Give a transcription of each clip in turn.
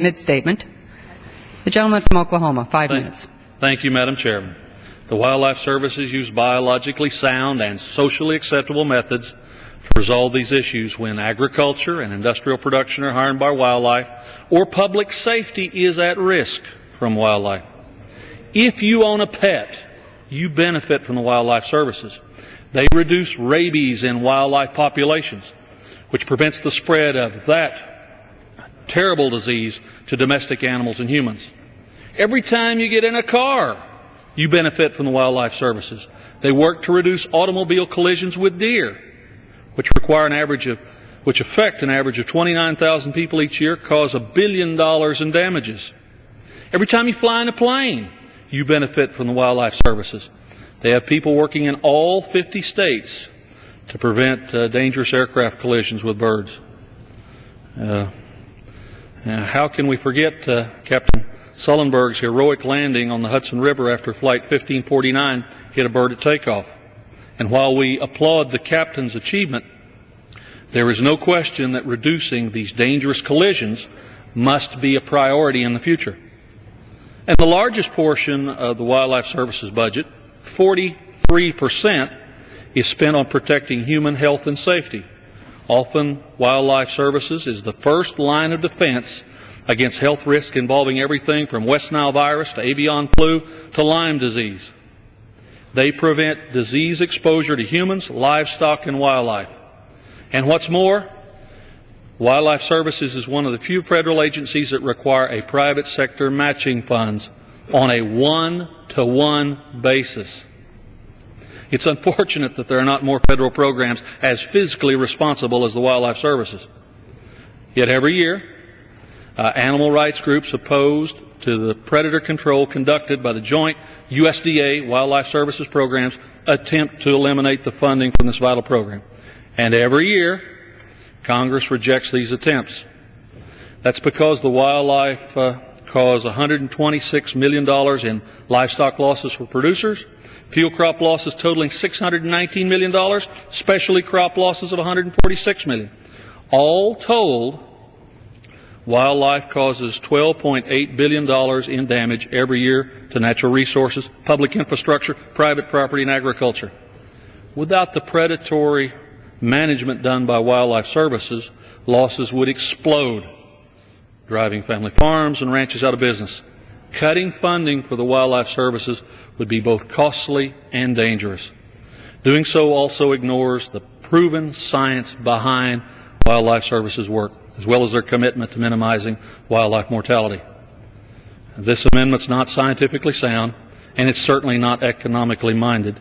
Mid-statement. The gentleman from Oklahoma, 5 minutes. Thank you, Madam Chairman. The Wildlife Services use biologically sound and socially acceptable methods to resolve these issues when agriculture and industrial production are harmed by wildlife or public safety is at risk from wildlife. If you own a pet, you benefit from the Wildlife Services. They reduce rabies in wildlife populations, which prevents the spread of that terrible disease to domestic animals and humans. Every time you get in a car, you benefit from the Wildlife Services. They work to reduce automobile collisions with deer, which affect an average of 29,000 people each year, cause $1 billion in damages. Every time you fly in a plane, you benefit from the Wildlife Services. They have people working in all 50 states to prevent dangerous aircraft collisions with birds. How can we forget Captain Sullenberg's heroic landing on the Hudson River after Flight 1549 hit a bird at takeoff? And while we applaud the captain's achievement, there is no question that reducing these dangerous collisions must be a priority in the future. And the largest portion of the Wildlife Services budget, 43%, is spent on protecting human health and safety. Often, Wildlife Services is the first line of defense against health risks involving everything from West Nile virus to avian flu to Lyme disease. They prevent disease exposure to humans, livestock, and wildlife. And what's more, Wildlife Services is one of the few federal agencies that require a private sector matching funds on a one-to-one basis. It's unfortunate that there are not more federal programs as fiscally responsible as the Wildlife Services. Yet every year, animal rights groups opposed to the predator control conducted by the joint USDA Wildlife Services programs attempt to eliminate the funding from this vital program. And every year, Congress rejects these attempts. That's because the wildlife cause $126 million in livestock losses for producers, field crop losses totaling $619 million, specialty crop losses of $146 million. All told, wildlife causes $12.8 billion in damage every year to natural resources, public infrastructure, private property, and agriculture. Without the predatory management done by Wildlife Services, losses would explode, driving family farms and ranches out of business. Cutting funding for the Wildlife Services would be both costly and dangerous. Doing so also ignores the proven science behind Wildlife Services work, as well as their commitment to minimizing wildlife mortality. This amendment's not scientifically sound, and it's certainly not economically minded.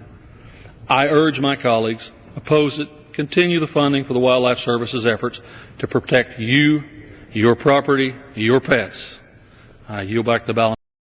I urge my colleagues, oppose it, continue the funding for the Wildlife Services efforts to protect you, your property, your pets. I yield back the balance.